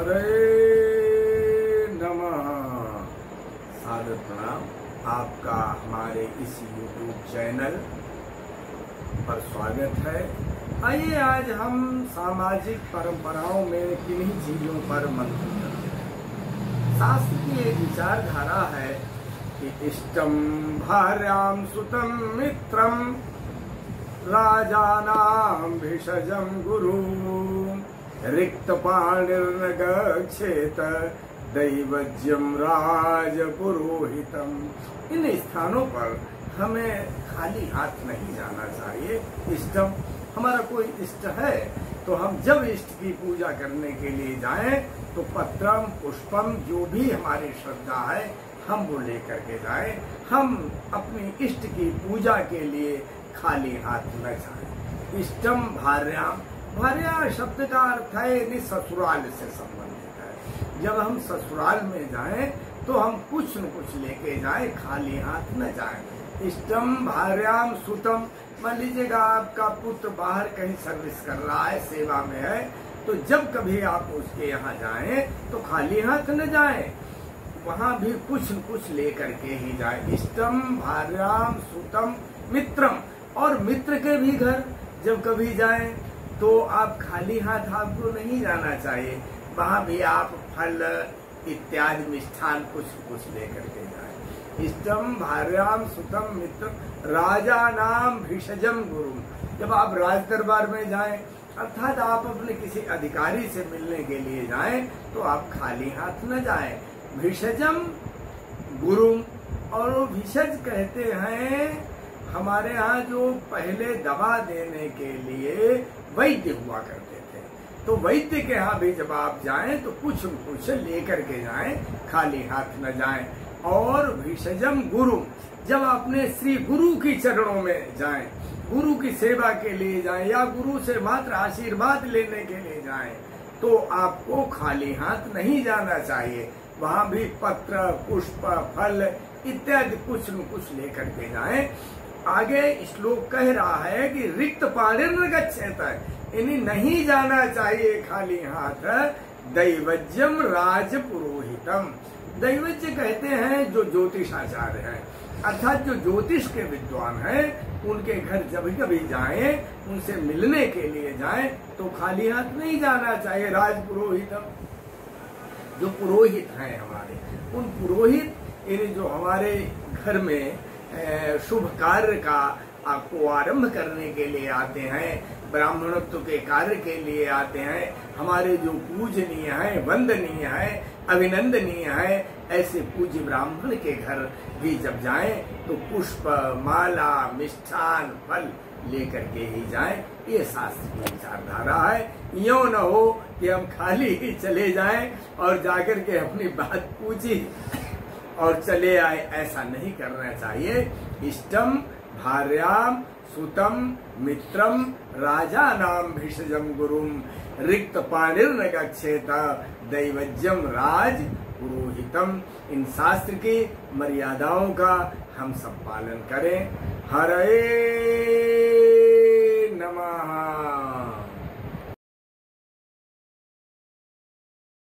हरे नमः। सादर प्रणाम। आपका हमारे इस YouTube चैनल पर स्वागत है। आइए आज हम सामाजिक परंपराओं में किन्हीं चीजों पर मंथन करते हैं। शास्त्र की एक विचारधारा है कि इष्टम भार्याम सुतम मित्रम राजानां भिषजं गुरु रिक्त पाणिर्न गच्छेत दैवज्यम राजपुरोहितम। इन स्थानों पर हमें खाली हाथ नहीं जाना चाहिए। इष्टम, हमारा कोई इष्ट है तो हम जब इष्ट की पूजा करने के लिए जाएं तो पत्रम पुष्पम जो भी हमारी श्रद्धा है हम वो लेकर के जाएं। हम अपनी इष्ट की पूजा के लिए खाली हाथ न जाएं। इष्टम भार्याम, भार्या शब्द का अर्थ है ससुराल से संबंधित है। जब हम ससुराल में जाएं तो हम कुछ न कुछ लेके जाएं, खाली हाथ न जाएं। इष्टम भार्याम सुतम, मान लीजिएगा आपका पुत्र बाहर कहीं सर्विस कर रहा है, सेवा में है, तो जब कभी आप उसके यहाँ जाएं तो खाली हाथ न जाएं, वहां भी कुछ न कुछ लेकर के ही जाएं। इष्टम भार्याम सुतम मित्रम, और मित्र के भी घर जब कभी जाएं तो आप खाली हाथ आपको नहीं जाना चाहिए। वहां भी आप फल इत्यादि मिष्ठान कुछ लेकर के जाएं। इष्टम भार्याम सुतम मित्र राजा नाम भिषजम गुरु, जब आप राज दरबार में जाएं अर्थात आप अपने किसी अधिकारी से मिलने के लिए जाएं तो आप खाली हाथ न जाएं। भिषजम गुरु, और वो भिषज कहते हैं हमारे यहाँ जो पहले दवा देने के लिए वैद्य हुआ करते थे, तो वैद्य के यहाँ भी जब आप जाएं तो कुछ न कुछ लेकर के जाएं, खाली हाथ न जाएं। और भिषजम गुरु, जब अपने श्री गुरु की चरणों में जाएं, गुरु की सेवा के लिए जाएं या गुरु से मात्र आशीर्वाद लेने के लिए जाएं तो आपको खाली हाथ नहीं जाना चाहिए। वहां भी पत्र पुष्प फल इत्यादि कुछ न कुछ लेकर के जाएं। आगे श्लोक कह रहा है कि रिक्त पाणिर्न गच्छेत, यानी नहीं जाना चाहिए खाली हाथ। दैवज्यम राजपुरोहितम, दैवज्य कहते हैं जो ज्योतिषाचार्य हैं, अर्थात जो ज्योतिष के विद्वान हैं, उनके घर जब कभी जाएं, उनसे मिलने के लिए जाएं तो खाली हाथ नहीं जाना चाहिए। राजपुरोहितम, जो पुरोहित हैं हमारे, उन पुरोहित यानी जो हमारे घर में शुभ कार्य का आपको आरंभ करने के लिए आते हैं, ब्राह्मणत्व के कार्य के लिए आते हैं, हमारे जो पूजनीय है, वंदनीय है, अभिनंदनीय है, ऐसे पूज्य ब्राह्मण के घर भी जब जाएं तो पुष्प माला मिष्ठान फल लेकर के ही जाएं। ये शास्त्र की विचारधारा है। यूं न हो कि हम खाली ही चले जाएं और जाकर के अपनी बात पूछी और चले आए, ऐसा नहीं करना चाहिए। इष्टम भार्याम सुतम मित्रम राजा नाम भिषजम गुरुम रिक्त पाणिर्न गच्छेत दैवज्यम राज पुरोहितम। इन शास्त्र की मर्यादाओं का हम सब पालन करें। हरे नमः।